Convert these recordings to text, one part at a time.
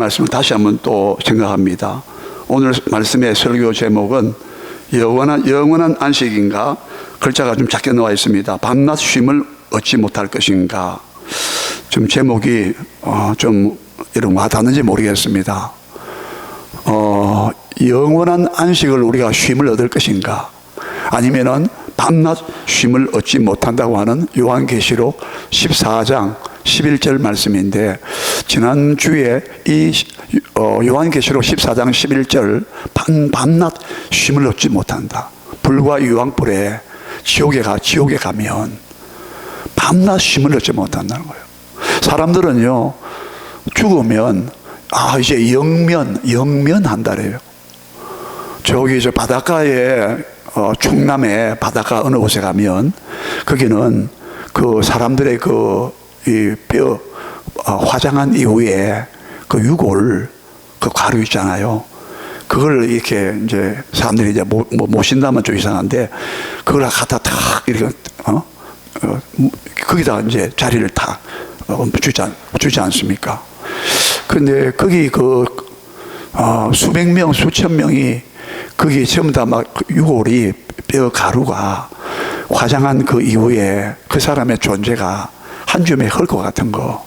말씀을 다시 한번 또 생각합니다. 오늘 말씀의 설교 제목은 영원한 안식인가? 글자가 좀 작게 나와 있습니다. 밤낮 쉼을 얻지 못할 것인가? 좀 제목이 좀 이런 와닿는지 모르겠습니다. 영원한 안식을 우리가 쉼을 얻을 것인가? 아니면은 밤낮 쉼을 얻지 못한다고 하는 요한계시록 14장 11절 말씀인데, 지난주에 이 요한계시록 14장 11절 밤낮 쉼을 얻지 못한다. 불과 유황불에 지옥에 가면 밤낮 쉼을 얻지 못한다는 거예요. 사람들은요, 죽으면 이제 영면한다래요. 저기 저 바닷가에 충남의 바닷가 어느 곳에 가면 거기는 그 사람들의 이 뼈 화장한 이후에 그 유골, 그 가루 있잖아요. 그걸 이렇게 이제 사람들이 이제 모신다면 좀 이상한데, 그걸 갖다 탁 이렇게 거기다 이제 자리를 탁 주지 않습니까? 근데 거기 수백 명, 수천 명이 거기 전부 다 막 유골이 뼈 가루가 화장한 그 이후에 그 사람의 존재가 한 줌의 헐거 같은 거,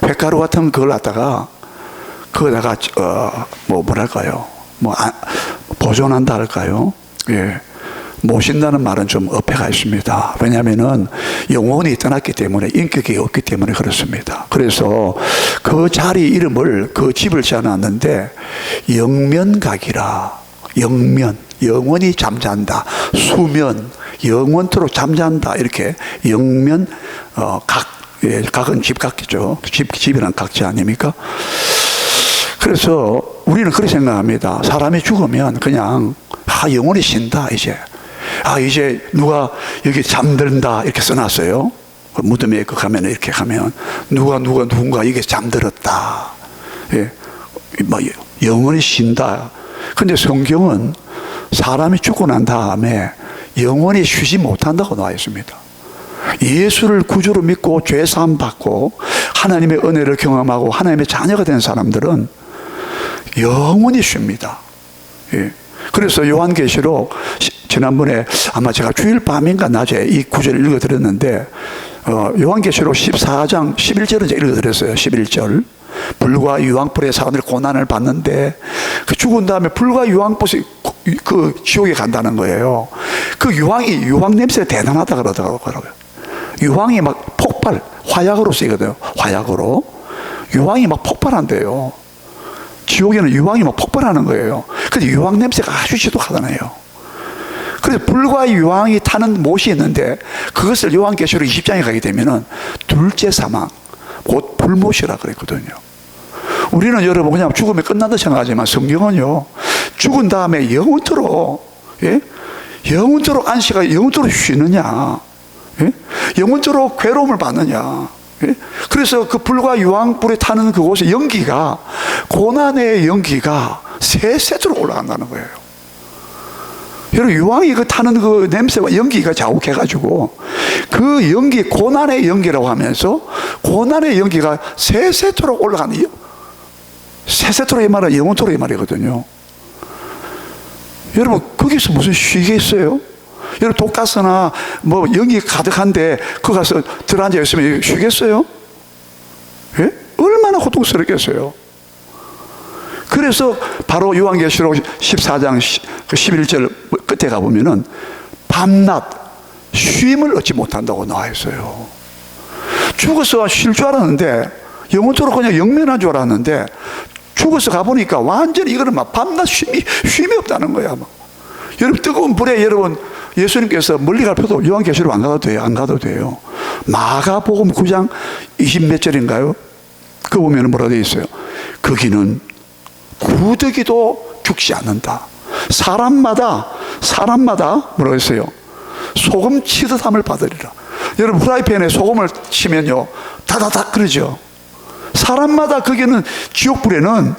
횟가루 같은 그걸 갖다가 거기다가 뭐랄까요? 보존한다 할까요? 예. 모신다는 말은 좀 어폐가 있습니다. 왜냐하면은 영혼이 떠났기 때문에 인격이 없기 때문에 그렇습니다. 그래서 그 자리 이름을, 그 집을 지어놨는데 영면각이라. 영원히 잠잔다. 수면, 영원토록 잠잔다. 이렇게 영면 각은 집각이죠. 집이란 각자 아닙니까? 그래서 우리는 그렇게 생각합니다. 사람이 죽으면 그냥 영원히 쉰다. 이제 누가 여기 잠든다 이렇게 써놨어요. 무덤에 가면 이렇게 가면 누군가 이게 잠들었다. 예. 영원히 쉰다. 근데 성경은 사람이 죽고 난 다음에 영원히 쉬지 못한다고 나와 있습니다. 예수를 구주로 믿고 죄 사함 받고 하나님의 은혜를 경험하고 하나님의 자녀가 된 사람들은 영원히 쉽니다. 예. 그래서 요한계시록 지난번에 아마 제가 주일 밤인가 낮에 이 구절을 읽어드렸는데, 요한계시록 14장 11절은 제가 읽어드렸어요. 11절. 불과 유황불에 사람들이 고난을 받는데, 그 죽은 다음에 불과 유황불이 그 지옥에 간다는 거예요. 그 유황 냄새가 대단하다 그러더라고요. 유황이 막 폭발, 화약으로 쓰이거든요. 화약으로. 유황이 막 폭발한대요. 지옥에는 유황이 막 폭발하는 거예요. 근데 유황 냄새가 아주 지독하잖아요. 그래서 불과 유황이 타는 못이 있는데, 그것을 요한계시록 20장에 가게 되면은 둘째 사망, 곧 불못이라 그랬거든요. 우리는 여러분 그냥 죽으면 끝난다 생각하지만 성경은요, 죽은 다음에 영원토록 안식하고 영원토록 쉬느냐, 영원토록 괴로움을 받느냐. 그래서 그 불과 유황불에 타는 그곳에 연기가, 고난의 연기가 세세토록 올라간다는 거예요. 여러분, 유황이 타는 그 냄새와 연기가 자욱해가지고 그 연기, 고난의 연기라고 하면서 고난의 연기가 세세토록 올라가는, 세세토록 이 말은 영원토록 이 말이거든요. 여러분, 거기서 무슨 쉬겠어요? 여러분, 독가스나 연기 가득한데 거기 가서 들어앉아 있으면 쉬겠어요? 예? 얼마나 고통스럽겠어요? 그래서 바로 요한계시록 14장 11절 끝에 가보면은 밤낮 쉼을 얻지 못한다고 나와 있어요. 죽어서 쉴 줄 알았는데, 영원토록 그냥 영면한 줄 알았는데, 죽어서 가보니까 완전히 이거는 막 밤낮 쉼이 없다는 거야. 여러분, 뜨거운 불에 여러분, 예수님께서 멀리 갈 필요도 요한계시록 안 가도 돼요. 마가복음 9장 20몇 절인가요? 그거 보면 뭐라 되어 있어요? 거기는 구더기도 죽지 않는다. 사람마다 뭐라고 했어요? 소금 치듯함을 받으리라. 여러분, 프라이팬에 소금을 치면요, 다다닥 그러죠. 사람마다 거기는 지옥불에는,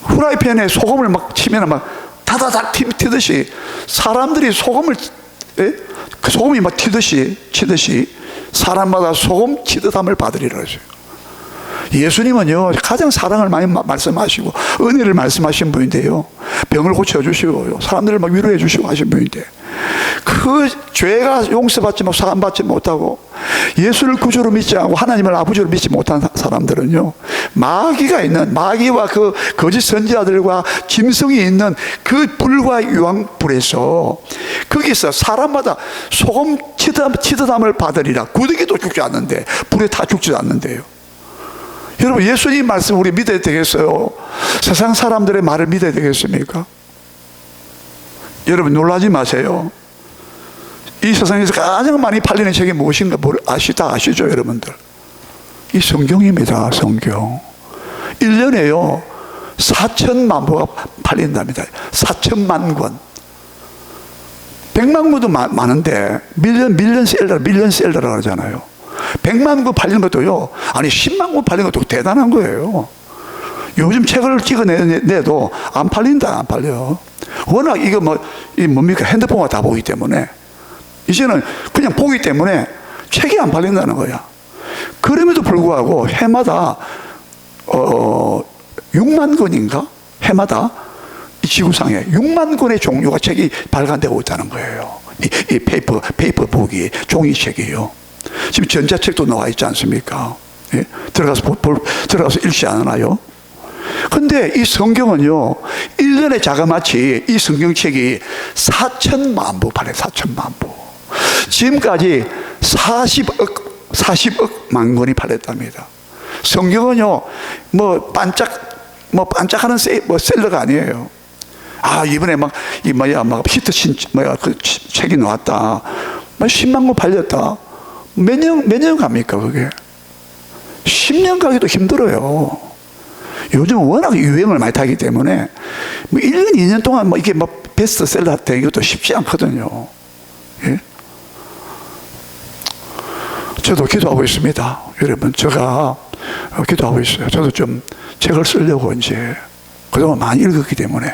프라이팬에 소금을 막 치면 막 다다닥 튀듯이 사람들이 소금을, 그 소금이 막 치듯이 사람마다 소금 치듯함을 받으리라 했어요. 예수님은요, 가장 사랑을 많이 말씀하시고 은혜를 말씀하신 분인데요, 병을 고쳐주시고요, 사람들을 막 위로해 주시고 하신 분인데, 그 죄가 용서받지 못하고 사함받지 못하고 예수를 구주로 믿지 않고 하나님을 아버지로 믿지 못한 사람들은요, 마귀가 있는, 마귀와 그 거짓 선지자들과 짐승이 있는 그 불과 유황불에서, 거기서 사람마다 소금 치드담을 받으리라. 구더기도 죽지 않는데, 불에 다 죽지 않는데요. 여러분, 예수님 말씀 우리 믿어야 되겠어요? 세상 사람들의 말을 믿어야 되겠습니까? 여러분, 놀라지 마세요. 이 세상에서 가장 많이 팔리는 책이 무엇인가 아시죠, 여러분들? 이 성경입니다, 성경. 1년에요, 4천만 부가 팔린답니다. 4천만 권. 100만 부도 많은데, 밀리언셀러라고 그러잖아요. 100만 부 팔리는 것도요, 아니, 10만 부 팔리는 것도 대단한 거예요. 요즘 책을 찍어내도 안 팔린다, 안 팔려. 워낙 이거 뭡니까? 핸드폰과 다 보기 때문에. 이제는 그냥 보기 때문에 책이 안 팔린다는 거야. 그럼에도 불구하고 해마다 6만 권인가? 해마다 이 지구상에 6만 권의 종류가 책이 발간되고 있다는 거예요. 이 페이퍼 보기, 종이책이에요. 지금 전자책도 나와 있지 않습니까? 예? 들어가서 읽지 않아요? 근데 이 성경은요, 1년에 자그마치 이 성경책이 4천만 부 팔려요. 4천만 부. 지금까지 40억 권이 팔렸답니다. 성경은요, 반짝하는 셀러가 아니에요. 아, 이번에 히트 그 책이 나왔다. 10만 권 팔렸다. 몇 년 갑니까, 그게? 10년 가기도 힘들어요. 요즘 워낙 유행을 많이 타기 때문에 1년, 2년 동안 이게 베스트셀러 되는 것도 쉽지 않거든요. 예? 저도 기도하고 있습니다. 여러분, 제가 기도하고 있어요. 저도 좀 책을 쓰려고 이제 그동안 많이 읽었기 때문에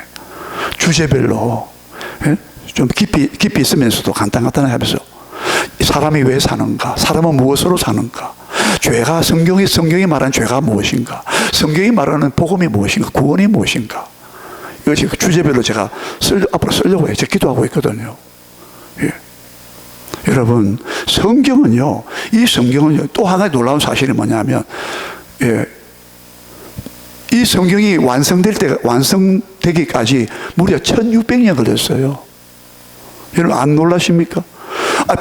주제별로, 예? 좀 깊이 있으면서도 간단하게 하면서 사람이 왜 사는가? 사람은 무엇으로 사는가? 죄가, 성경이 말하는 죄가 무엇인가? 성경이 말하는 복음이 무엇인가? 구원이 무엇인가? 이것이 주제별로 제가 앞으로 쓰려고 해요. 제가 기도하고 있거든요. 예. 여러분, 성경은요, 이 성경은요, 또 하나의 놀라운 사실이 뭐냐면, 예, 이 성경이 완성되기까지 무려 1600년 걸렸어요. 여러분, 안 놀라십니까?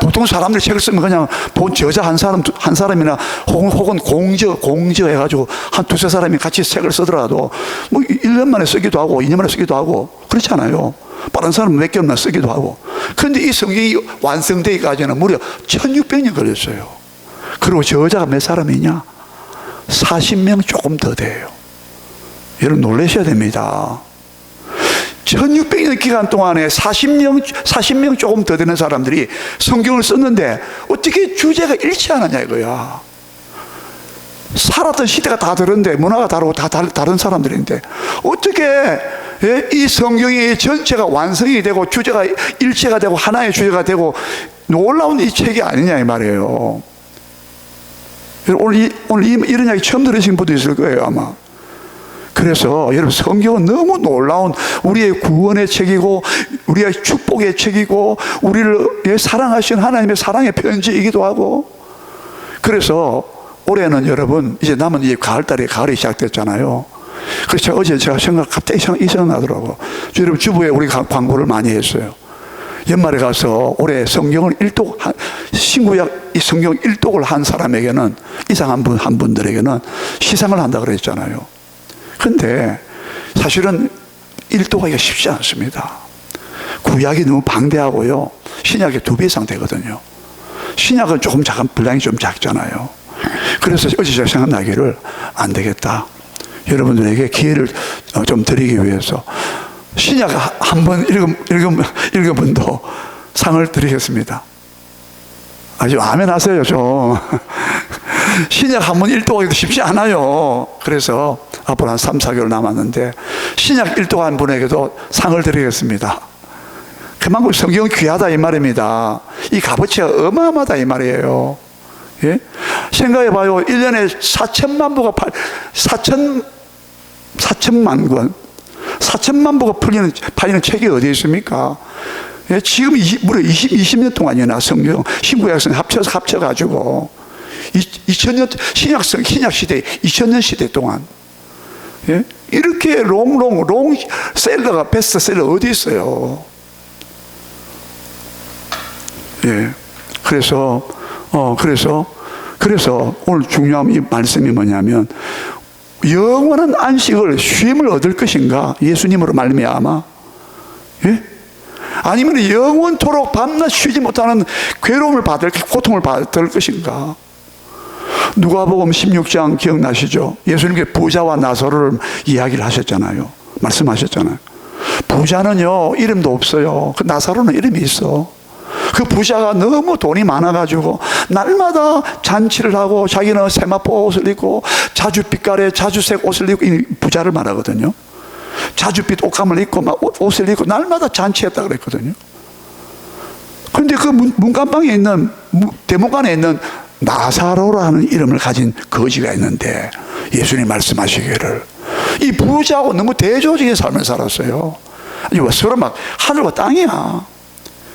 보통 사람들 책을 쓰면 그냥 본 저자 한 사람이나 혹은 공저 해가지고 한 두세 사람이 같이 책을 쓰더라도 1년 만에 쓰기도 하고 2년 만에 쓰기도 하고 그렇잖아요. 빠른 사람은 몇 개월만 쓰기도 하고. 그런데 이 성경이 완성되기까지는 무려 1600년 걸렸어요. 그리고 저자가 몇 사람이냐? 40명 조금 더 돼요. 여러분, 놀라셔야 됩니다. 1600년 기간 동안에 40명 조금 더 되는 사람들이 성경을 썼는데 어떻게 주제가 일치하느냐 이거야. 살았던 시대가 다 다른데, 문화가 다르고 다 다른 사람들인데 어떻게 이 성경이 전체가 완성이 되고 주제가 일체가 되고 하나의 주제가 되고 놀라운 이 책이 아니냐 이 말이에요. 오늘 이런 이야기 처음 들으신 분도 있을 거예요, 아마. 그래서 여러분, 성경은 너무 놀라운 우리의 구원의 책이고 우리의 축복의 책이고 우리를 사랑하신 하나님의 사랑의 편지이기도 하고, 그래서 올해는 여러분 이제 남은 이제 가을달에 가을이 시작됐잖아요. 그래서 어제 제가 갑자기 이 생각나더라고. 여러분, 주부에 우리 광고를 많이 했어요. 연말에 가서 올해 성경을 신구약 이 성경 1독을 한 사람에게는, 이상 한 분들에게는 시상을 한다 그랬잖아요. 근데 사실은 1독하기가 쉽지 않습니다. 구약이 너무 방대하고요, 신약이 2배 이상 되거든요. 신약은 조금 분량이 좀 작잖아요. 그래서 어제 제가 생각나기를 안 되겠다, 여러분들에게 기회를 좀 드리기 위해서 신약 한 번 읽은 더 상을 드리겠습니다. 아주 아멘 하세요, 좀. 신약 한 번 1독하기도 쉽지 않아요. 그래서 앞으로 한 3, 4개월 남았는데 신약 1독한 분에게도 상을 드리겠습니다. 그만큼 성경은 귀하다 이 말입니다. 이 값어치가 어마어마하다 이 말이에요. 예? 생각해봐요. 1년에 4천만 부가 4천만 권, 4천만 부가 팔리는 책이 어디 있습니까? 예, 지금 무려 20년 동안이나 성경, 신구약성 합쳐가지고 2000년, 신약 시대, 2000년 시대 동안. 예? 이렇게 롱셀러가 베스트셀러 어디 있어요? 예. 그래서 오늘 중요한 이 말씀이 뭐냐면, 영원한 안식을, 쉼을 얻을 것인가? 예수님으로 말미암아. 예? 아니면 영원토록 밤낮 쉬지 못하는 괴로움을 고통을 받을 것인가? 누가복음 16장 기억나시죠? 예수님께 부자와 나사로를 이야기를 하셨잖아요. 말씀하셨잖아요. 부자는요, 이름도 없어요. 그 나사로는 이름이 있어. 그 부자가 너무 돈이 많아가지고 날마다 잔치를 하고, 자기는 세마포 옷을 입고 자주빛깔의 자주색 옷을 입고, 이 부자를 말하거든요. 자주빛 옷감을 입고 막 옷을 입고 날마다 잔치했다 그랬거든요. 그런데 그 문간방에 있는, 대문간에 있는 나사로라는 이름을 가진 거지가 있는데, 예수님 말씀하시기를 이 부자하고 너무 대조적인 삶을 살았어요. 서로 막 하늘과 땅이야.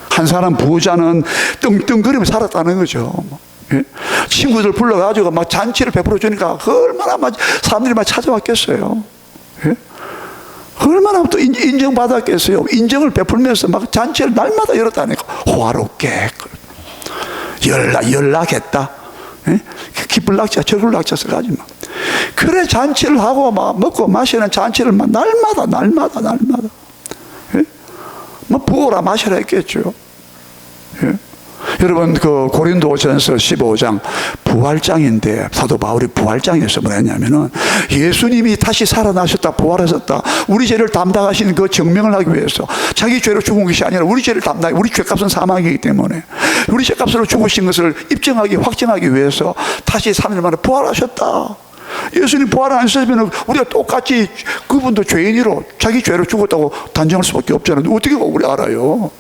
한 사람 부자는 떵떵거리며 살았다는 거죠. 예? 친구들 불러가지고 막 잔치를 베풀어 주니까 얼마나 막 사람들이 막 찾아왔겠어요. 예? 얼마나 또 인정받았겠어요. 인정을 베풀면서 막 잔치를 날마다 열었다니까. 호화롭게 연락했다. 예? 기쁠 낙자 저글 낙자 써가지고 막. 그래 잔치를 하고 막 먹고 마시는 잔치를 막 날마다 예? 뭐 부어라 마셔라 했겠죠. 예? 여러분, 그 고린도전서 15장 부활장인데, 사도 바울이 부활장에서 뭐랬냐면은, 예수님이 다시 살아나셨다, 부활하셨다, 우리 죄를 담당하신 그 증명을 하기 위해서, 자기 죄로 죽은 것이 아니라 우리 죄를 담당, 우리 죄값은 사망이기 때문에 우리 죄값으로 죽으신 것을 입증하기, 확증하기 위해서 다시 3일 만에 부활하셨다. 예수님 부활 안 하셨으면 우리가 똑같이 그분도 죄인으로 자기 죄로 죽었다고 단정할 수밖에 없잖아요. 어떻게 우리 알아요?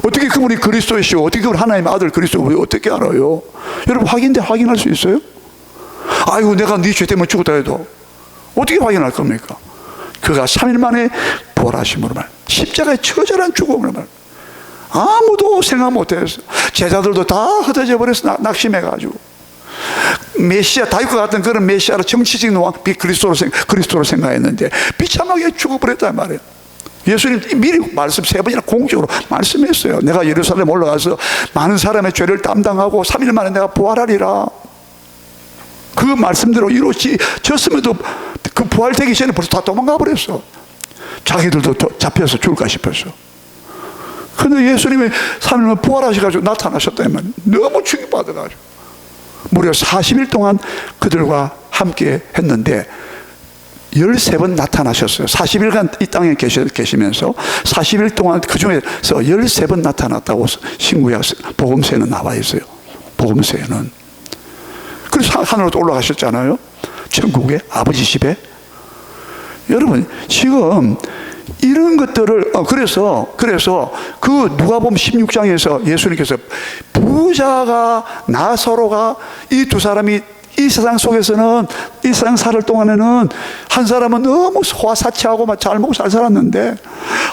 어떻게 그분이 그리스도이시고, 어떻게 그분 하나님의 아들 그리스도를 어떻게 알아요? 여러분, 확인할 수 있어요? 아이고, 내가 네 죄 때문에 죽었다 해도 어떻게 확인할 겁니까? 그가 3일 만에 부활하심으로 말, 십자가의 처절한 죽음으로 말, 아무도 생각 못했어. 제자들도 다 흩어져 버려서 낙심해가지고, 메시아, 다윗과 같은 그런 메시아로 정치적인 왕, 그리스도로 생각했는데 비참하게 죽어버렸단 말이에요. 예수님 미리 말씀 3번이나 공적으로 말씀했어요. 내가 예루살렘 올라가서 많은 사람의 죄를 담당하고 3일 만에 내가 부활하리라. 그 말씀대로 이루어졌음에도 그 부활되기 전에 벌써 다 도망가 버렸어. 자기들도 잡혀서 죽을까 싶었어. 그런데 예수님이 3일 만에 부활하셔가지고 나타나셨다면 너무 충격받아가지고 무려 40일 동안 그들과 함께 했는데 13번 나타나셨어요. 40일간 이 땅에 계시면서 40일 동안 그 중에서 13번 나타났다고 신구약 복음서에는 나와 있어요. 복음서에는. 그래서 하늘로 올라가셨잖아요. 천국에, 아버지 집에. 여러분, 지금 이런 것들을 그래서 그 누가복음 16장에서 예수님께서 부자가 나사로가 이 두 사람이 이 세상 속에서는, 이 세상 살 동안에는 한 사람은 너무 소화사치하고 막 잘 먹고 잘 살았는데,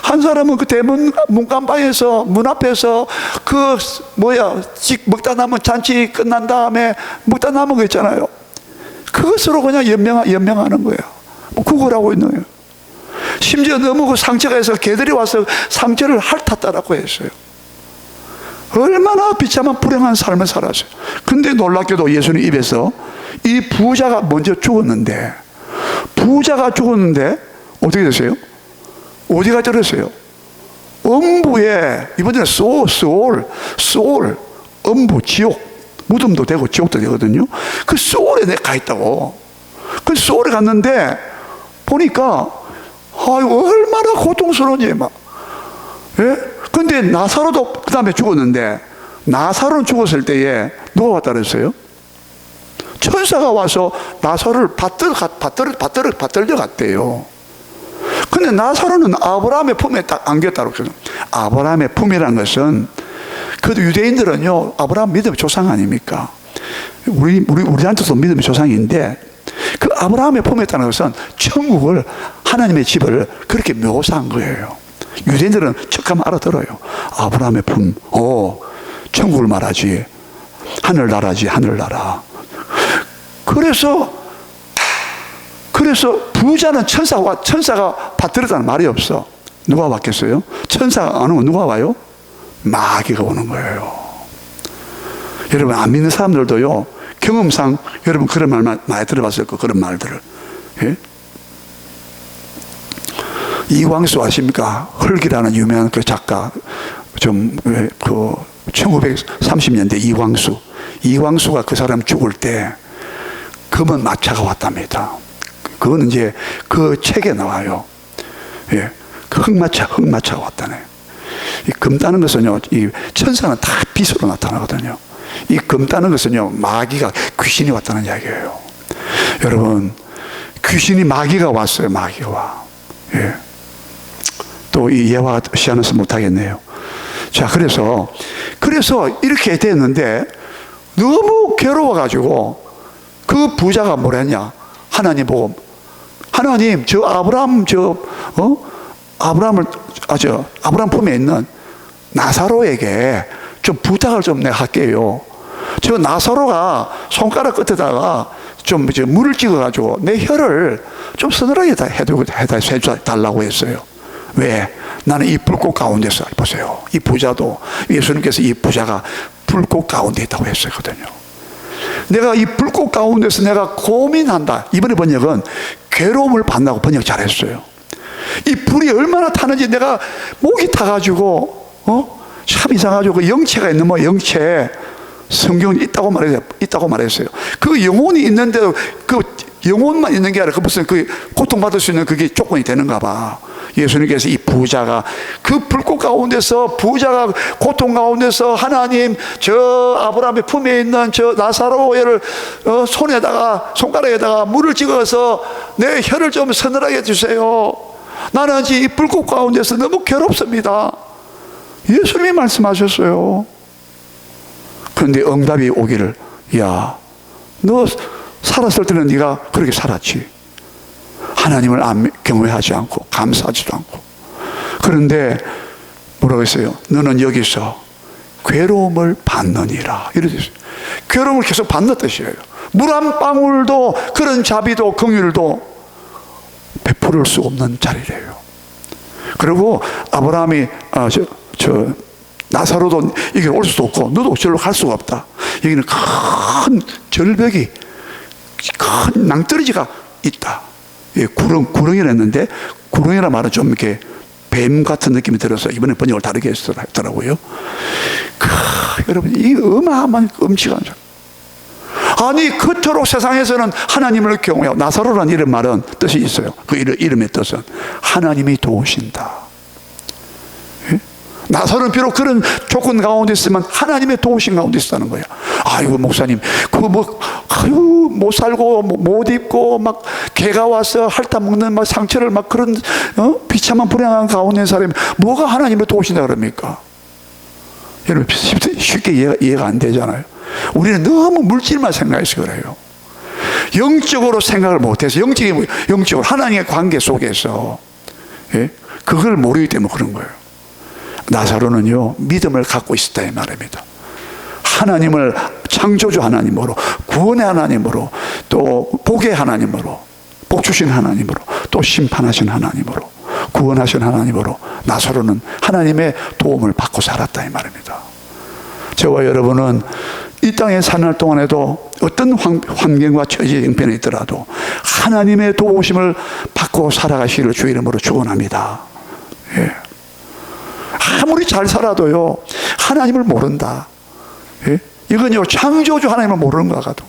한 사람은 그 대문 문간방에서, 문 앞에서 먹다 남은 잔치 끝난 다음에 먹다 남은 거 있잖아요. 그것으로 그냥 연명하는 거예요. 구걸하고 있는 거예요. 심지어 너무 그 상처가 해서 개들이 와서 상처를 핥았다라고 했어요. 얼마나 비참한 불행한 삶을 살았어요. 근데 놀랍게도 예수님 입에서 이 부자가 먼저 죽었는데, 어떻게 됐어요? 어디가 들었어요? 음부에, 이번에는 소울, 음부, 지옥, 무덤도 되고 지옥도 되거든요. 그 소울에 내가 가 있다고. 그 소울에 갔는데 보니까 얼마나 고통스러운지 막. 예? 근데 나사로도 그 다음에 죽었는데, 나사로는 죽었을 때에 누가 왔다 그랬어요? 천사가 와서 나사로를 받들려 갔대요. 근데 나사로는 아브라함의 품에 딱 안겼다고 그랬어요. 아브라함의 품이라는 것은, 그 유대인들은요, 아브라함 믿음의 조상 아닙니까? 우리한테도 믿음의 조상인데 그 아브라함의 품에 있다는 것은 천국을, 하나님의 집을 그렇게 묘사한 거예요. 유대인들은 척하면 알아들어요. 아브라함의 품, 천국을 말하지. 하늘나라지, 하늘나라. 그래서 부자는 천사가 받들었다는 말이 없어. 누가 왔겠어요? 천사가 안 오면 누가 와요? 마귀가 오는 거예요. 여러분, 안 믿는 사람들도요, 경험상 여러분 그런 말 많이 들어봤을 거예요. 그런 말들을. 예? 이광수 아십니까? 흙이라는 유명한 그 작가, 1930년대 이광수가 그 사람 죽을 때 검은 마차가 왔답니다. 그거는 이제 그 책에 나와요. 예. 그 흑마차가 왔다네. 이 금 따는 것은요, 이 천사는 다 빛으로 나타나거든요. 이 금 따는 것은요, 마귀가, 귀신이 왔다는 이야기예요. 여러분, 귀신이, 마귀가 왔어요. 마귀가 와. 예. 또 이 예화 시간에서 못하겠네요. 자, 그래서 이렇게 됐는데 너무 괴로워가지고 그 부자가 뭐랬냐? 하나님 보고, 하나님, 아브라함 품에 있는 나사로에게 좀 부탁을 좀 내가 할게요. 저 나사로가 손가락 끝에다가 좀 물을 찍어가지고 내 혀를 좀 서늘하게 해달라고 했어요. 왜? 나는 이 불꽃 가운데서, 보세요. 이 부자도, 예수님께서 이 부자가 불꽃 가운데 있다고 했었거든요. 내가 이 불꽃 가운데서 내가 고민한다. 이번에 번역은 괴로움을 받는다고 번역 잘했어요. 이 불이 얼마나 타는지 내가 목이 타가지고, 참 이상하죠. 그 영체가 있는 영체. 성경은 있다고 말했어요. 그 영혼이 있는데도 그 영혼만 있는 게 아니라 그 무슨 그 고통받을 수 있는 그게 조건이 되는가 봐. 예수님께서 이 부자가 그 불꽃 가운데서, 부자가 고통 가운데서 하나님, 저 아브라함의 품에 있는 저 나사로를 손가락에다가 물을 찍어서 내 혀를 좀 서늘하게 해주세요. 나는 이 불꽃 가운데서 너무 괴롭습니다. 예수님이 말씀하셨어요. 그런데 응답이 오기를, 야, 너 살았을 때는 네가 그렇게 살았지. 하나님을 경외하지 않고 감사하지도 않고. 그런데 뭐라고 했어요? 너는 여기서 괴로움을 받느니라. 이렇게 했어요. 괴로움을 계속 받는 뜻이에요. 물 한 방울도, 그런 자비도 긍휼도 베풀을 수 없는 자리래요. 그리고 아브라함이 나사로도 여기 올 수도 없고 너도 저리로 갈 수가 없다. 여기는 큰 절벽이, 큰 낭떠러지가 있다. 예, 구렁이라 했는데, 구렁이라 말은 좀 이렇게 뱀 같은 느낌이 들어서 이번에 번역을 다르게 했더라고요. 여러분, 이 어마어마한 엄청난 점. 아니, 그토록 세상에서는 하나님을 경외하고, 나사로라는 이런 말은 뜻이 있어요. 그 이름의 뜻은 하나님이 도우신다. 예? 나사로는 비록 그런 조건 가운데 있으면 하나님의 도우신 가운데 있다는 거예요. 아이고, 목사님, 못 살고, 못 입고, 막, 개가 와서 핥아먹는 상처를 그런, 비참한 불행한 가운데 있는 사람이 뭐가 하나님을 도우신다 그럽니까? 여러분, 쉽게 이해가 안 되잖아요. 우리는 너무 물질만 생각해서 그래요. 영적으로 생각을 못해서, 영적으로 하나님의 관계 속에서, 예? 그걸 모르기 때문에 그런 거예요. 나사로는요, 믿음을 갖고 있었다 이 말입니다. 하나님을, 창조주 하나님으로, 구원의 하나님으로, 또 복의 하나님으로, 복 주신 하나님으로, 또 심판하신 하나님으로, 구원하신 하나님으로 나사로는 하나님의 도움을 받고 살았다 이 말입니다. 저와 여러분은 이 땅에 사는 날 동안에도 어떤 환경과 처지 형편에 있더라도 하나님의 도우심을 받고 살아가시기를 주의 이름으로 축원합니다. 예. 아무리 잘 살아도요, 하나님을 모른다. 예? 이건요, 창조주 하나님을 모르는 것 같아도,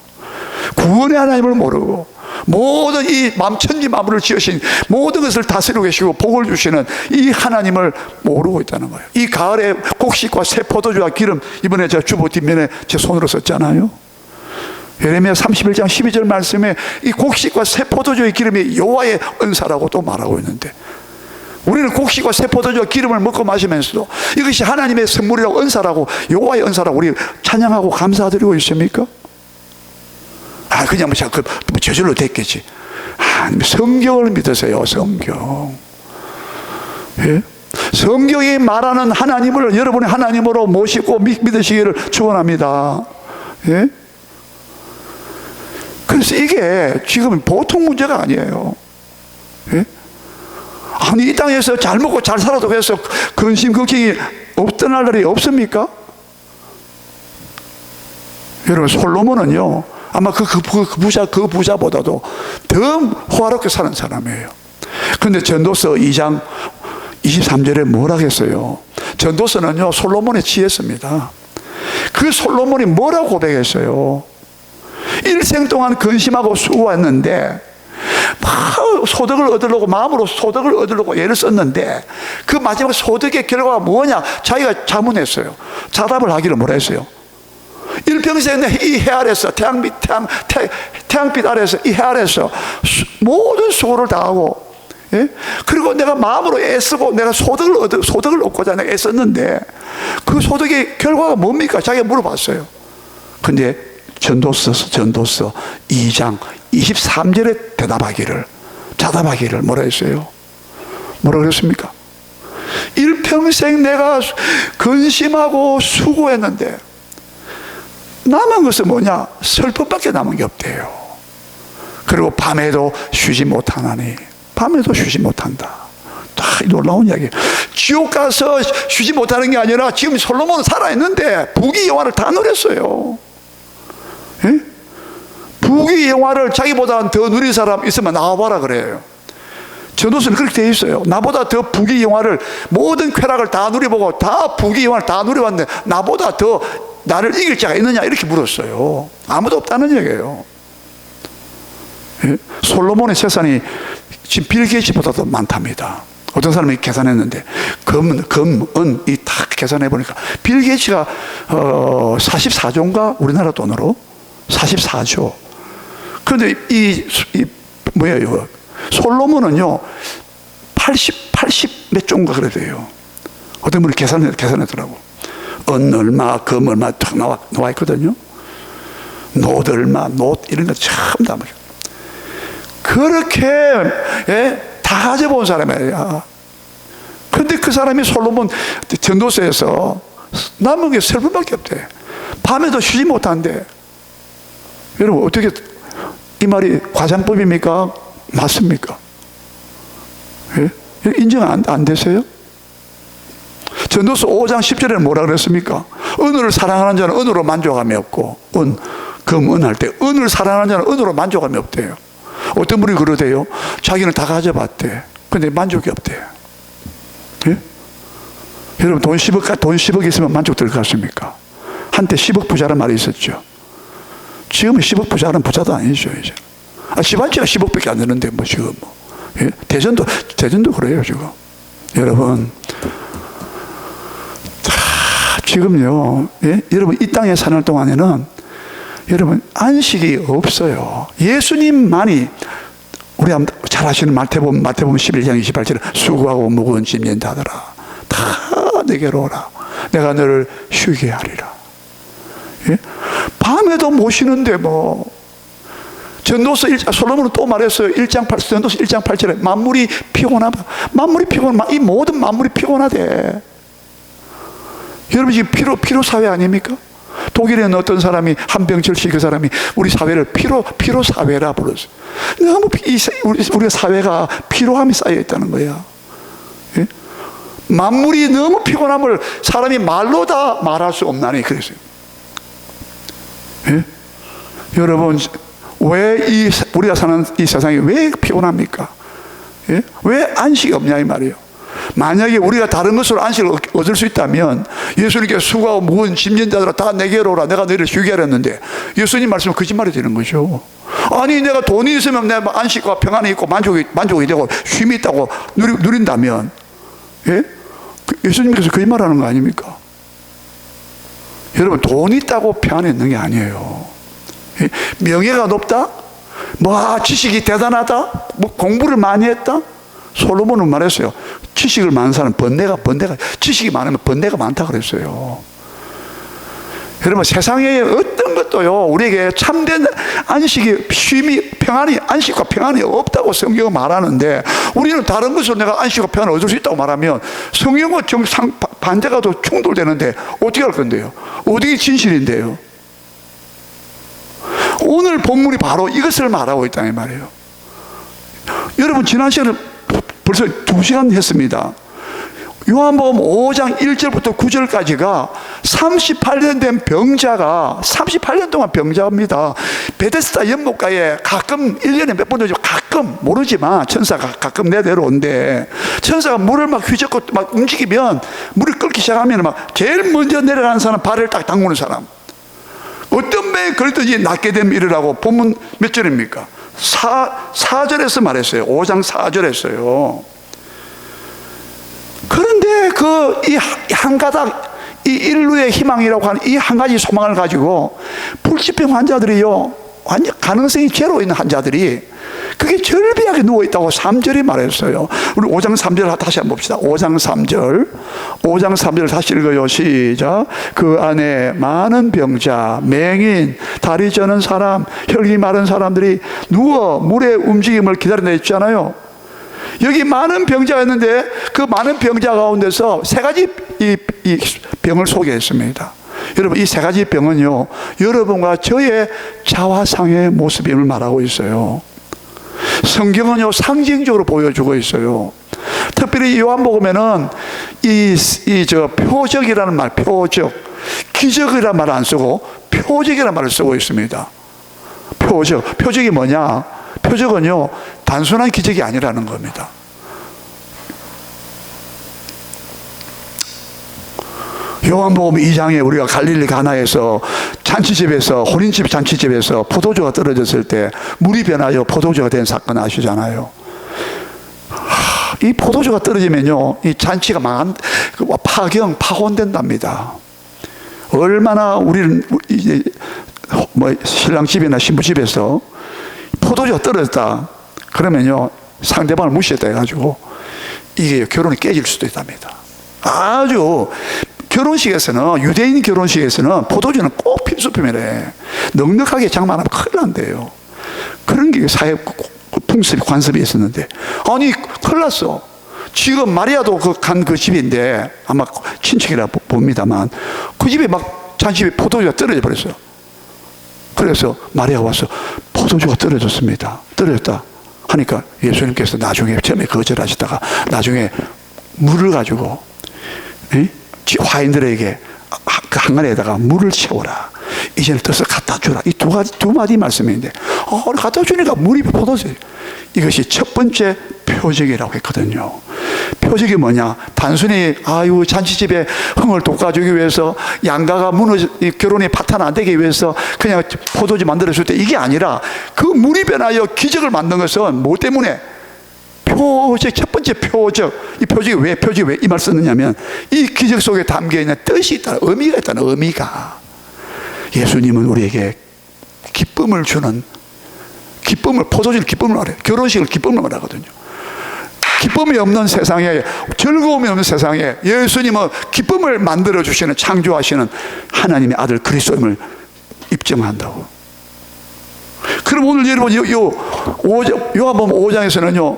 구원의 하나님을 모르고, 모든 이 천지 만물을 지으신, 모든 것을 다스리고 계시고 복을 주시는 이 하나님을 모르고 있다는 거예요. 이 가을에 곡식과 새 포도주와 기름, 이번에 제가 주보 뒷면에 제 손으로 썼잖아요. 예레미야 31장 12절 말씀에 이 곡식과 새 포도주의 기름이 여호와의 은사라고 또 말하고 있는데, 우리는 곡식과 새 포도주와 기름을 먹고 마시면서도 이것이 하나님의 선물이라고, 은사라고, 여호와의 은사라고 우리 찬양하고 감사드리고 있습니까? 그냥 뭐 저절로 됐겠지. 성경을 믿으세요. 성경. 예? 성경이 말하는 하나님을 여러분의 하나님으로 모시고 믿으시기를 축원합니다. 예? 그래서 이게 지금 보통 문제가 아니에요. 예? 아니 이 땅에서 잘 먹고 잘 살아도 그래서 근심 걱정이 없던 날이 없습니까? 여러분 솔로몬은요 아마 그 부자보다도 더 호화롭게 사는 사람이에요. 그런데 전도서 2장 23절에 뭐라 했어요? 전도서는요 솔로몬의 지혜입니다. 그 솔로몬이 뭐라고 고백했어요? 일생 동안 근심하고 수고했는데 소득을 얻으려고 마음으로 소득을 얻으려고 애를 썼는데 그 마지막 소득의 결과가 뭐냐? 자기가 자문했어요. 자답을 하기를 뭐라 했어요? 일평생 이 해 아래서 태양빛 아래서 이 해 아래서 모든 수고를 다하고, 예? 그리고 내가 마음으로 애쓰고 내가 소득을 얻고자 내가 애썼는데 그 소득의 결과가 뭡니까? 자기가 물어봤어요. 근데 전도서 2장 23절에 자답하기를 뭐라 했어요? 뭐라 그랬습니까? 일평생 내가 근심하고 수고했는데 남은 것은 뭐냐? 슬픔밖에 남은 게 없대요. 그리고 밤에도 쉬지 못하나니, 밤에도 쉬지 못한다. 다 놀라운 이야기예요. 지옥 가서 쉬지 못하는 게 아니라 지금 솔로몬은 살아있는데 부귀 영화를 다 누렸어요. 예? 부귀 영화를 자기보다 더 누린 사람 있으면 나와봐라 그래요. 전도서는 그렇게 되어 있어요. 나보다 더 부귀 영화를, 모든 쾌락을 다 누려보고 다 부귀 영화를 다 누려봤는데 나보다 더 나를 이길 자가 있느냐 이렇게 물었어요. 아무도 없다는 얘기예요. 예? 솔로몬의 재산이 지금 빌 게이츠보다도 많답니다. 어떤 사람이 계산했는데 은 이 다 계산해 보니까 빌 게이츠가 44조인가 우리나라 돈으로 44조. 그런데 뭐예요 이거? 솔로몬은요 80 몇 조인가 그래 돼요. 어떤 분이 계산했더라고. 은 얼마, 금 얼마 딱 나와 있거든요. 노트 얼마, 이런 거 참 다 그렇게, 예? 다 가져본 사람이에요. 그런데 그 사람이 솔로몬 전도서에서 남은 게 슬픔밖에 없대. 밤에도 쉬지 못한대. 여러분 어떻게 이 말이 과장법입니까? 맞습니까? 예? 인정 안 되세요? 전도서 5장 10절에는 뭐라 그랬습니까? 은을 사랑하는 자는 은으로 만족함이 없고, 금 할 때 은을 사랑하는 자는 은으로 만족함이 없대요. 어떤 분이 그러대요? 자기는 다 가져봤대. 근데 만족이 없대. 예? 여러분 돈 10억 있으면 만족될 것 같습니까? 한때 10억 부자란 말이 있었죠. 지금은 10억 부자는 부자도 아니죠 이제. 시발지가 10억밖에 안 되는데 뭐 지금 뭐. 예? 대전도 그래요 지금. 여러분. 지금요, 예? 여러분 이 땅에 사는 동안에는 여러분 안식이 없어요. 예수님만이 우리 잘 아시는 마태복음 11장 28절에 수고하고 무거운 짐 진다더라 다 내게로 오라 내가 너를 쉬게 하리라. 예? 밤에도 못 쉬는데 뭐 전도서 솔로몬은 또 말했어요. 전도서 1장 8절에 만물이 피곤하다. 이 모든 만물이 피곤하대. 여러분 지금 피로 사회 아닙니까? 독일에는 어떤 사람이 한병철씨 그 사람이 우리 사회를 피로 사회라 불렀어요. 너무 우리 사회가 피로함이 쌓여 있다는 거야. 예? 만물이 너무 피곤함을 사람이 말로 다 말할 수 없나니 그랬어요. 예? 여러분 왜 우리가 사는 이 세상이 왜 피곤합니까? 예? 왜 안식이 없냐 이 말이에요. 만약에 우리가 다른 것으로 안식을 얻을 수 있다면 예수님께 수고하고 무거운 짐진 자들아 다 내게로 오라 내가 너희를 쉬게 하렸는데 예수님 말씀은 거짓말이 되는 거죠. 아니 내가 돈이 있으면 내가 안식과 평안이 있고 만족이 되고 쉼이 있다고 누린다면, 예? 예수님께서 거짓말하는 거 아닙니까? 여러분 돈이 있다고 평안이 있는 게 아니에요. 예? 명예가 높다? 지식이 대단하다? 공부를 많이 했다? 솔로몬은 말했어요. 지식을 많은 사람은 번뇌가 지식이 많으면 번뇌가 많다 그랬어요. 여러분 세상에 어떤 이런 것도요, 우리에게 참된 안식이, 쉼이, 평안이, 안식과 평안이 없다고 성경은 말하는데, 우리는 다른 것으로 내가 안식과 평안을 얻을 수 있다고 말하면 성경과 정상 반대가 또 충돌되는데 어떻게 할 건데요? 어떻게 진실인데요? 오늘 본문이 바로 이것을 말하고 있다 이 말이에요. 여러분, 지난 시간에 벌써 2시간 했습니다. 요한복음 5장 1절부터 9절까지가 38년 된 병자가 38년 동안 병자입니다. 베데스다 연못가에 가끔 1년에 몇 번 오죠. 가끔 모르지만 천사가 가끔 내려오는데, 천사가 물을 막 휘젓고 막 움직이면, 물을 끓기 시작하면 막 제일 먼저 내려가는 사람, 발을 딱 담그는 사람, 어떤 배에 걸든지 낫게 되면 이르라고. 본문 몇 절입니까? 4절에서 말했어요. 5장 4절에서요. 그런데 이 한 가닥, 이 인류의 희망이라고 하는 이 한 가지 소망을 가지고 불치병 환자들이요, 완전 가능성이 제로 있는 환자들이 그게 절비하게 누워있다고 3절이 말했어요. 우리 5장 3절 다시 한번 봅시다. 5장 3절. 5장 3절 다시 읽어요. 시작. 그 안에 많은 병자, 맹인, 다리 저는 사람, 혈기 마른 사람들이 누워 물의 움직임을 기다린다 했잖아요. 여기 많은 병자가 있는데 그 많은 병자 가운데서 세 가지 이 병을 소개했습니다. 여러분, 이 세 가지 병은요, 여러분과 저의 자화상의 모습임을 말하고 있어요. 성경은요, 상징적으로 보여주고 있어요. 특별히 요한복음에는 표적이라는 말, 표적, 기적이라는 말을 안 쓰고 표적이라는 말을 쓰고 있습니다. 표적이 뭐냐? 표적은요, 단순한 기적이 아니라는 겁니다. 요한복음 2장에 우리가 갈릴리 가나에서 잔치집에서, 혼인집 잔치집에서 포도주가 떨어졌을 때 물이 변하여 포도주가 된 사건 아시잖아요. 이 포도주가 떨어지면요, 이 잔치가 파혼된답니다. 얼마나 우리는 이제 신랑 집이나 신부 집에서 포도주가 떨어졌다 그러면요, 상대방을 무시했다 해가지고 이게 결혼이 깨질 수도 있답니다. 아주 결혼식에서는, 유대인 결혼식에서는 포도주는 꼭 필수품이래. 넉넉하게 장만하면 큰일 난대요. 그런 게 사회 풍습이, 관습이 있었는데, 아니 큰일 났어. 지금 마리아도 간 그 집인데 아마 친척이라 봅니다만, 그 집에 막 잔치에 포도주가 떨어져 버렸어요. 그래서 마리아가 와서 포도주가 떨어졌습니다. 떨어졌다 하니까 예수님께서 나중에, 처음에 거절하시다가 나중에 물을 가지고 화인들에게 그 항아리에다가 물을 채워라, 이제는 떠서 갖다 주라, 이 두 마디 말씀인데, 갖다 주니까 물이 포도주. 이것이 첫 번째 표적이라고 했거든요. 표적이 뭐냐? 단순히 잔치집에 흥을 돋궈주기 위해서, 양가가 결혼이 파탄 안 되기 위해서 그냥 포도주 만들어줄 때, 이게 아니라 그 물이 변하여 기적을 만든 것은 뭐 때문에? 표적, 첫 번째 표적. 이 표적이 왜 이 말 쓰느냐면, 이 기적 속에 담겨있는 뜻이 있다, 의미가 있다는, 의미가. 예수님은 우리에게 기쁨을 주는, 포도주는 기쁨을 말해요. 결혼식을 기쁨을 말하거든요. 기쁨이 없는 세상에, 즐거움이 없는 세상에 예수님은 기쁨을 만들어주시는, 창조하시는 하나님의 아들 그리스도임을 입증한다고. 그럼 오늘 여러분, 요한복음 5장에서는요,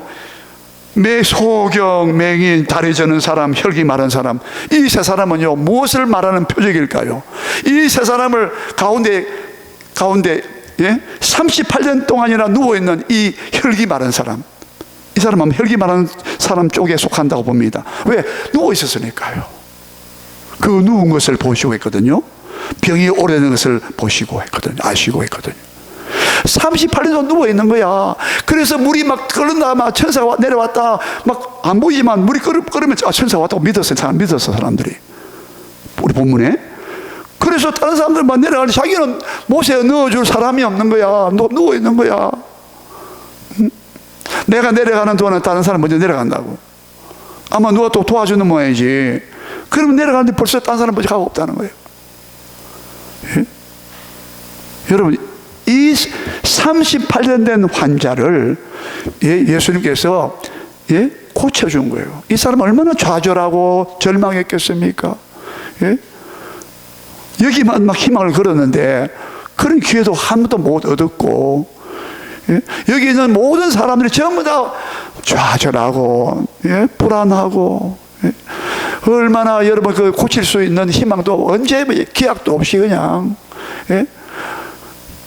소경, 맹인, 다리 저는 사람, 혈기 마른 사람, 이 세 사람은요, 무엇을 말하는 표적일까요? 이 세 사람을 가운데 38년 동안이나 누워있는 이 혈기 마른 사람, 이 사람은 혈기 마른 사람 쪽에 속한다고 봅니다. 왜? 누워있었으니까요. 그 누운 것을 보시고 했거든요. 병이 오래된 것을 보시고 했거든요. 아시고 했거든요. 38년 누워있는 거야. 그래서 물이 막 끓는다, 막 천사가 내려왔다, 막 안 보이지만 물이 끓으면 천사가 왔다고 믿었어요. 사람들이. 우리 본문에. 그래서 다른 사람들 막 내려가는데 자기는 못에 넣어줄 사람이 없는 거야. 누워있는 거야. 내가 내려가는 동안은 다른 사람 먼저 내려간다고. 아마 누가 또 도와주는 모양이지. 그러면 내려가는데 벌써 다른 사람 먼저 가고 없다는 거예요. 예? 여러분, 이 38년 된 환자를 예수님께서 고쳐준 거예요. 이 사람은 얼마나 좌절하고 절망했겠습니까? 여기만 막 희망을 걸었는데 그런 기회도 한 번도 못 얻었고, 예? 여기 있는 모든 사람들이 전부 다 좌절하고, 예? 불안하고, 예? 얼마나 여러분 그 고칠 수 있는 희망도 언제 기약도 없이 그냥, 예?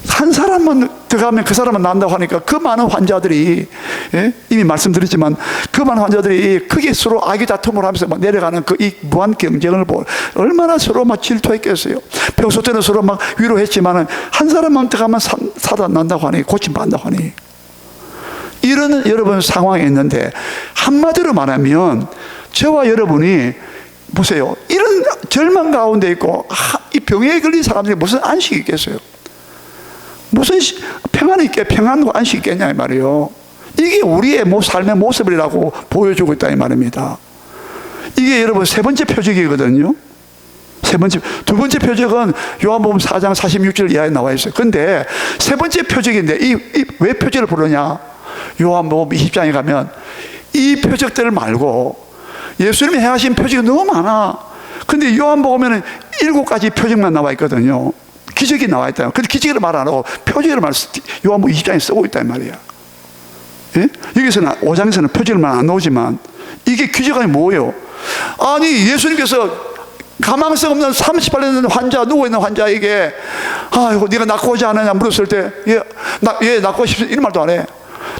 한 사람만 들어가면 그 사람만 난다고 하니까 그 많은 환자들이, 예? 이미 말씀드렸지만 그 많은 환자들이 크게 서로 아기다툼을 하면서 막 내려가는 그 이 무한 경쟁을 보고 얼마나 서로 막 질투했겠어요. 평소 때는 서로 막 위로했지만 한 사람만 들어가면 살아난다고 하니, 고침받는다고 하니, 이런 여러분 상황에 있는데, 한마디로 말하면 저와 여러분이 보세요. 이런 절망 가운데 있고 이 병에 걸린 사람들이 무슨 안식이 있겠어요? 무슨 평안이 있게, 평안과 안식이 있겠냐 이 말이에요. 이게 우리의 삶의 모습이라고 보여주고 있다 이 말입니다. 이게 여러분 세 번째 표적이거든요. 두 번째 표적은 요한복음 4장 46절 이하에 나와 있어요. 근데 세 번째 표적인데 왜 표적을 부르냐? 요한복음 20장에 가면 이 표적들 말고 예수님이 행하신 표적이 너무 많아. 근데 요한복음에는 7가지 표적만 나와 있거든요. 기적이 나와 있다. 근데 기적을 말 안 하고 표적을 요한복음 20장에 쓰고 있다 이 말이야. 예? 여기서는 5장에서는 표적을 말 안 나오지만 이게 기적이 뭐예요? 아니 예수님께서 가망성 없는 38년 된 환자, 누워있는 환자에게 아이고 네가 낫고 오지 않느냐 물었을 때 예, 낫고 싶어 이런 말도 안 해.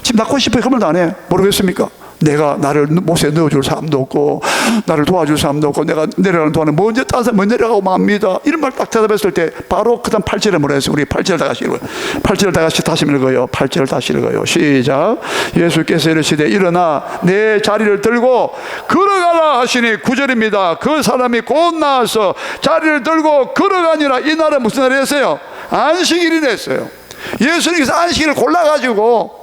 지금 낫고 싶어 그런 말도 안 해. 모르겠습니까? 내가 나를 못에 넣어줄 사람도 없고 나를 도와줄 사람도 없고 내가 내려가는 동안에 먼저 딴 사람 먼저 내려가고 맙니다. 이런 말 딱 대답했을 때 바로 그 다음 8절에 뭐라 했어요? 우리 8절 다 같이 읽어요. 8절 다 같이 다시 읽어요. 8절 다시 읽어요. 시작. 예수께서 이르시되 일어나 내 자리를 들고 걸어가라 하시니 9절입니다. 그 사람이 곧 나와서 자리를 들고 걸어가니라. 이 날은 무슨 날이었어요? 안식일이 됐어요. 예수님께서 안식일을 골라가지고,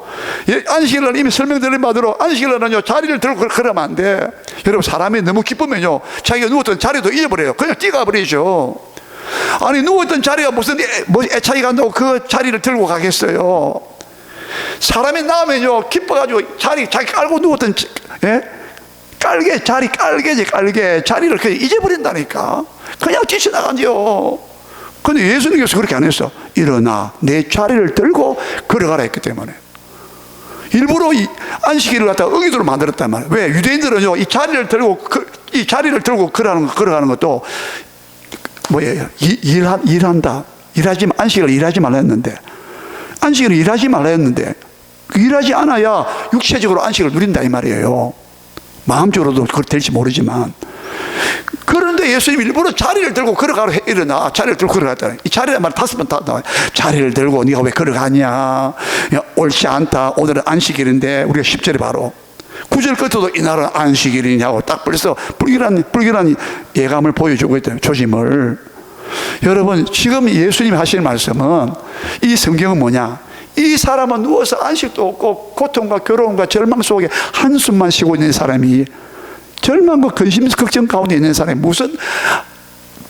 안식일날 이미 설명드린 바대로 안식일날은요 자리를 들고 그러면 안 돼. 여러분 사람이 너무 기쁘면요 자기가 누웠던 자리도 잊어버려요. 그냥 뛰어가버리죠. 아니 누웠던 자리가 무슨 애착이 간다고 그 자리를 들고 가겠어요. 사람이 나오면요 기뻐가지고 자기 깔고 누웠던 깔게 자리를 그냥 잊어버린다니까. 그냥 뛰쳐나가죠. 근데 예수님께서 그렇게 안 했어. 일어나 내 자리를 들고 걸어가라 했기 때문에 일부러 이 안식일을 갖다가 의도로 만들었단 말이에요. 왜? 유대인들은요 이 자리를 들고 걸어가는 것도 뭐예요? 일한다. 안식일을 일하지 말라 했는데, 안식일을 일하지 말라 했는데 일하지 않아야 육체적으로 안식을 누린다 이 말이에요. 마음적으로도 그렇게 될지 모르지만. 그런데 예수님이 일부러 자리를 들고 걸어가라 일어나. 자리를 들고 걸어갔다. 이 자리란 말 5번 다 나와요. 자리를 들고 네가 왜 걸어가냐? 야, 옳지 않다. 오늘은 안식일인데. 우리가 10절에 바로 9절 끝에도 이날은 안식일이냐고 딱 벌써 불길한 예감을 보여주고 있다. 조짐을. 여러분 지금 예수님이 하시는 말씀은, 이 성경은 뭐냐? 이 사람은 누워서 안식도 없고 고통과 괴로움과 절망 속에 한숨만 쉬고 있는 사람이, 절망과 근심 걱정 가운데 있는 사람이 무슨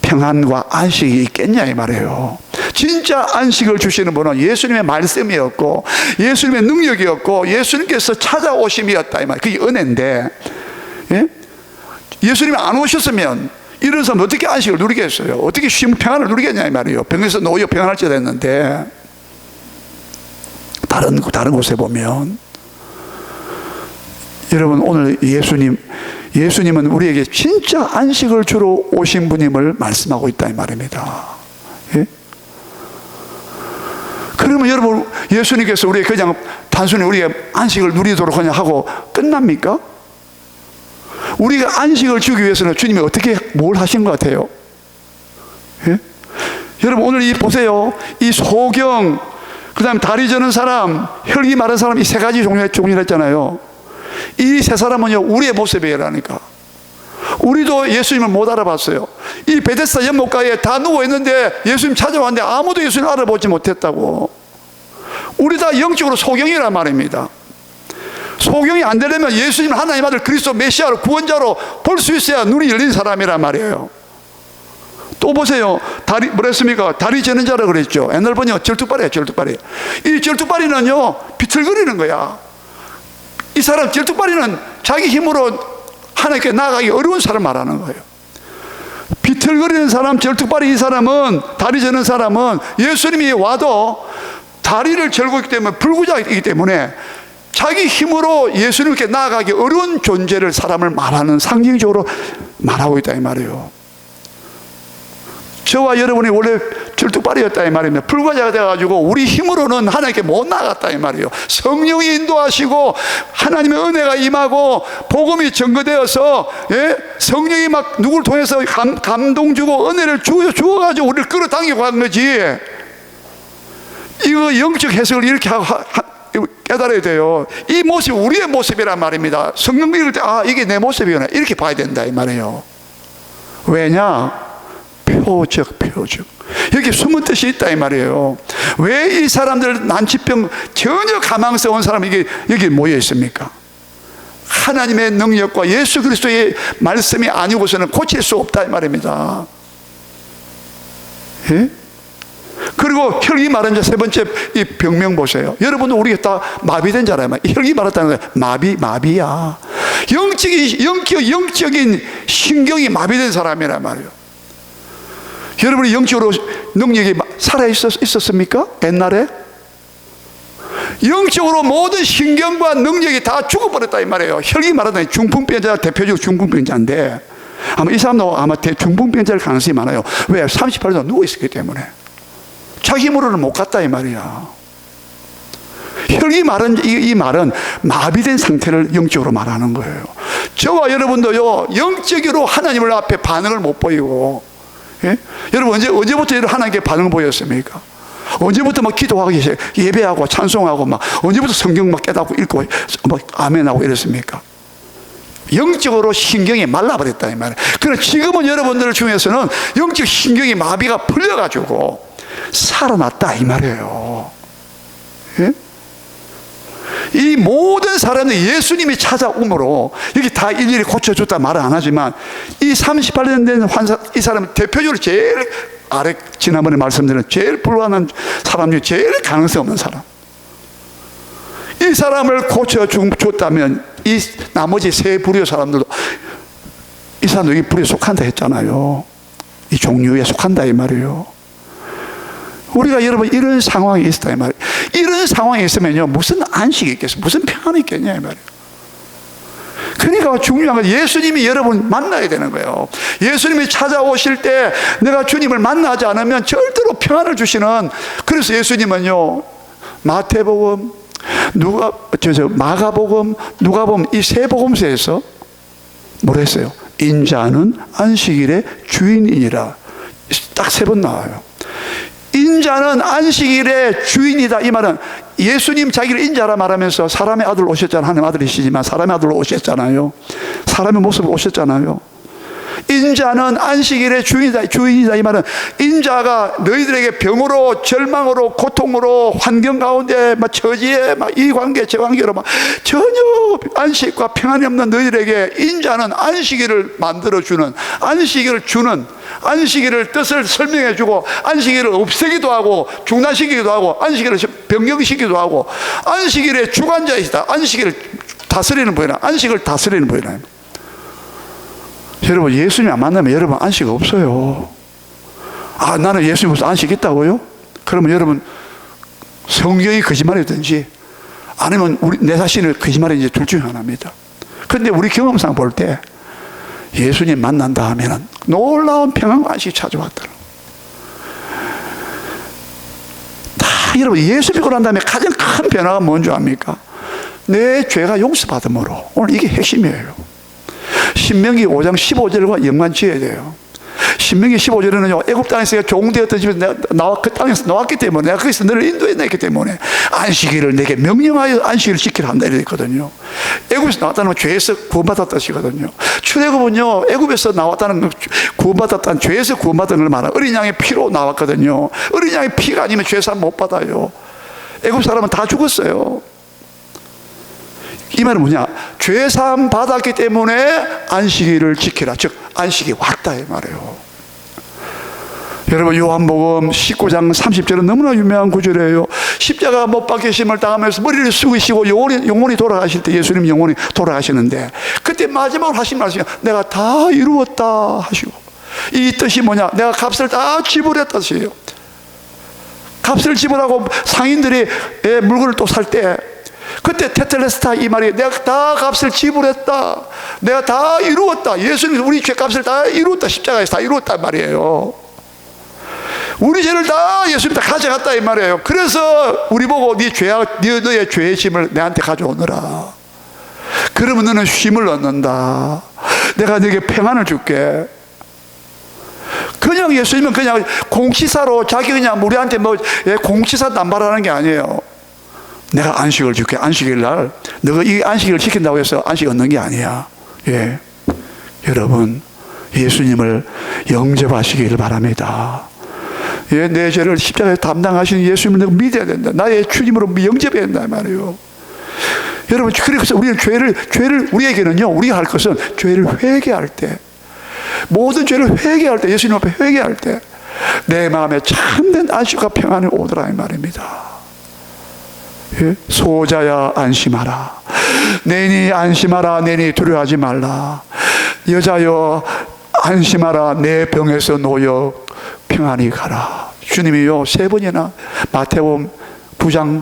평안과 안식이 있겠냐 이 말이에요. 진짜 안식을 주시는 분은 예수님의 말씀이었고 예수님의 능력이었고 예수님께서 찾아오심이었다 이 말이에요. 그게 은혜인데, 예? 예수님이 안 오셨으면 이런 사람 어떻게 안식을 누리겠어요? 어떻게 쉼 평안을 누리겠냐 이 말이에요. 병에서 놓여 평안할지 됐는데, 다른 곳에 보면 여러분 오늘 예수님은 우리에게 진짜 안식을 주러 오신 분임을 말씀하고 있다 이 말입니다. 예? 그러면 여러분 예수님께서 우리에게 그냥 단순히 우리의 안식을 누리도록 그냥 하고 끝납니까? 우리가 안식을 주기 위해서는 주님이 뭘 하신 것 같아요? 예? 여러분 오늘 보세요. 이 소경, 그 다음에 다리 저는 사람, 혈기 마른 사람, 이 3가지 종류를 했잖아요. 이 3사람은요 우리의 모습이라니까. 우리도 예수님을 못 알아봤어요. 이 베데스다 연못가에 다 누워있는데 예수님 찾아왔는데 아무도 예수님을 알아보지 못했다고. 우리 다 영적으로 소경이란 말입니다. 소경이 안 되려면 예수님 하나님 아들 그리스도 메시아로 구원자로 볼 수 있어야 눈이 열린 사람이란 말이에요. 또 보세요. 뭐라 했습니까? 다리 저는 자라 그랬죠. 옛날 번역 절뚝발이에요. 절뚝발이. 이 절뚝발이는요 비틀거리는 거야. 이 사람 절뚝발이는 자기 힘으로 하나님께 나아가기 어려운 사람 말하는 거예요. 비틀거리는 사람, 절뚝발이 이 사람은, 다리 저는 사람은 예수님이 와도 다리를 절고 있기 때문에, 불구자이기 때문에 자기 힘으로 예수님께 나아가기 어려운 존재를, 사람을 말하는, 상징적으로 말하고 있다 이 말이에요. 저와 여러분이 원래 절뚝발이었다 이 말입니다. 불구자가 되어가지고 우리 힘으로는 하나님께 못 나갔다 이 말이에요. 성령이 인도하시고 하나님의 은혜가 임하고 복음이 증거되어서, 예? 성령이 막 누구를 통해서 감동 주고 은혜를 주어가지고 우리를 끌어당기고 간 거지. 이거 영적 해석을 이렇게 깨달아야 돼요. 이 모습이 우리의 모습이란 말입니다. 성령 믿을 때, 아, 이게 내 모습이구나, 이렇게 봐야 된다 이 말이에요. 왜냐? 표적. 여기 숨은 뜻이 있다 이 말이에요. 왜 이 사람들 난치병 전혀 가망스러운 사람이 여기 모여 있습니까? 하나님의 능력과 예수 그리스도의 말씀이 아니고서는 고칠 수 없다 이 말입니다. 예? 그리고 혈기 마른 자, 세 번째 이 병명 보세요. 여러분도 우리가 다 마비된 자라요. 혈기 마랐다는 거예요. 마비야. 영적인 신경이 마비된 사람이란 말이에요. 여러분이 영적으로 능력이 살아있었습니까? 옛날에? 영적으로 모든 신경과 능력이 다 죽어버렸다 이 말이에요. 혈기 말하는 중풍병자, 대표적으로 중풍병자인데 아마 이 사람도 아마 중풍병자일 가능성이 많아요. 왜? 38년 누워있었기 때문에. 자기 힘으로는 못 갔다 이 말이야. 혈기 마른 이 말은 마비된 상태를 영적으로 말하는 거예요. 저와 여러분도요, 영적으로 하나님을 앞에 반응을 못 보이고, 예? 여러분 언제부터 하나님께 반응을 보였습니까? 언제부터 막 기도하고 예배하고 찬송하고 막 언제부터 성경 막 깨닫고 읽고 막 아멘하고 이랬습니까? 영적으로 신경이 말라버렸다 이 말이에요. 그러나 지금은 여러분들 중에서는 영적 신경이 마비가 풀려가지고 살아났다 이 말이에요. 예? 이 모든 사람들이 예수님이 찾아오므로 여기 다 일일이 고쳐줬다 말은 안 하지만 이 38년 된 환자, 이 사람은 대표적으로 제일 아래, 지난번에 말씀드린 제일 불안한 사람 중에 제일 가능성 없는 사람. 이 사람을 고쳐줬다면 이 나머지 세 부류 사람들도 이 사람도 이 부류에 속한다 했잖아요. 이 종류에 속한다 이 말이에요. 우리가 여러분 이런 상황이 있었다 이 말이에요. 이런 상황이 있으면요, 무슨 안식이 있겠어요? 무슨 평안이 있겠냐 이 말이에요. 그러니까 중요한 건 예수님이 여러분 만나야 되는 거예요. 예수님이 찾아오실 때 내가 주님을 만나지 않으면 절대로 평안을 주시는, 그래서 예수님은요, 마태복음, 마가복음, 누가복음 이 세 복음서에서 뭐라 했어요? 인자는 안식일의 주인이니라. 딱 세 번 나와요. 인자는 안식일의 주인이다. 이 말은 예수님 자기를 인자라 말하면서 사람의 아들로 오셨잖아요. 하나님 아들이시지만 사람의 아들로 오셨잖아요. 사람의 모습으로 오셨잖아요. 인자는 안식일의 주인이다. 이 말은 인자가 너희들에게 병으로, 절망으로, 고통으로, 환경 가운데 막 처지에 막 이 관계 저 관계로 막 전혀 안식과 평안이 없는 너희들에게 인자는 안식일을 만들어주는, 안식일을 주는, 안식일을 뜻을 설명해주고 안식일을 없애기도 하고 중단시키기도 하고 안식일을 변경시키기도 하고 안식일의 주관자이시다. 안식일을 다스리는 분이라, 안식을 다스리는 분이라. 여러분 예수님 안 만나면 여러분 안식 없어요. 아, 나는 예수님 무슨 안식 있다고요? 그러면 여러분 성경이 거짓말이든지 아니면 내 자신을 거짓말인지 둘 중에 하나입니다. 그런데 우리 경험상 볼 때 예수님 만난다 하면 놀라운 평안과 안식이 찾아왔더라. 다 여러분 예수 믿고 난 다음에 가장 큰 변화가 뭔지 압니까? 내 죄가 용서받음으로. 오늘 이게 핵심이에요. 신명기 5장 15절과 연관 지어야 돼요. 신명기 15절에는요, 애굽 땅에서 종되었던 집에서 내가 그 땅에서 나왔기 때문에, 내가 거기서 너를 인도해냈기 때문에 안식일을 내게 명령하여 안식일을 지키라 한다 이렇게 있거든요. 애굽에서 나왔다는 건 죄에서 구원받았다는 뜻이거든요. 출애굽은요, 애굽에서 나왔다는 구원받았다는, 죄에서 구원받은 걸 말하는, 어린 양의 피로 나왔거든요. 어린 양의 피가 아니면 죄사함 못 받아요. 애굽 사람은 다 죽었어요. 이 말은 뭐냐? 죄사함 받았기 때문에 안식일을 지키라. 즉 안식이 왔다 이 말이에요. 여러분 요한복음 19장 30절은 너무나 유명한 구절이에요. 십자가 못 박히심을 당하면서 머리를 숙이시고 영혼이 돌아가실 때, 예수님 영혼이 돌아가시는데 그때 마지막으로 하신 말씀이 내가 다 이루었다 하시고, 이 뜻이 뭐냐? 내가 값을 다 지불했다 뜻이에요. 값을 지불하고 상인들이 물건을 또 살 때, 그때 테텔레스타 이 말이 내가 다 값을 지불했다, 내가 다 이루었다, 예수님 우리 죄값을 다 이루었다, 십자가에서 다 이루었단 말이에요. 우리 죄를 다 예수님 다 가져갔다 이 말이에요. 그래서 우리 보고 너의 죄의 짐을 내한테 가져오너라. 그러면 너는 쉼을 얻는다. 내가 너에게 평안을 줄게. 그냥 예수님은 그냥 공치사로 자기 그냥 우리한테 뭐 공치사 남발하는 게 아니에요. 내가 안식을 줄게. 안식일 날 너가 이 안식일을 지킨다고 해서 안식 얻는 게 아니야. 예, 여러분 예수님을 영접하시기를 바랍니다. 예, 내 죄를 십자가에 담당하시는 예수님을 내가 믿어야 된다. 나의 주님으로 영접해야 된다 말이에요. 여러분, 그래서 우리는 죄를 우리에게는요, 우리가 할 것은 죄를 회개할 때, 모든 죄를 회개할 때, 예수님 앞에 회개할 때 내 마음에 참된 안식과 평안이 오더라 이 말입니다. 예? 소자야 안심하라, 내니 안심하라, 내니 두려워하지 말라. 여자여 안심하라, 내 병에서 놓여 평안히 가라. 주님이요 3번이나 마태복음 9장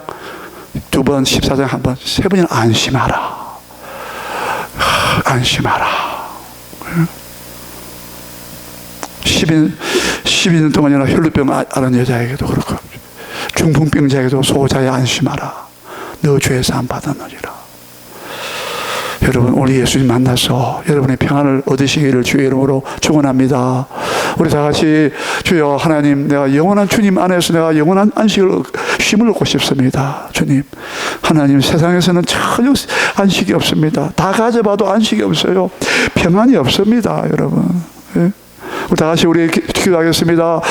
2번, 14장 1번, 3번이나 안심하라, 안심하라. 12년 동안이나 혈루병 앓은 여자에게도 그렇고 중풍병자에게도 소자에 안심하라, 너 죄 사함 받았느니라. 여러분, 우리 예수님 만나서 여러분의 평안을 얻으시기를 주의 이름으로 축원합니다. 우리 다 같이 주여 하나님, 내가 영원한 주님 안에서 내가 영원한 안식을 쉼을 얻고 싶습니다. 주님, 하나님, 세상에서는 전혀 안식이 없습니다. 다 가져봐도 안식이 없어요. 평안이 없습니다. 여러분, 예? 우리 다 같이 우리 기도하겠습니다.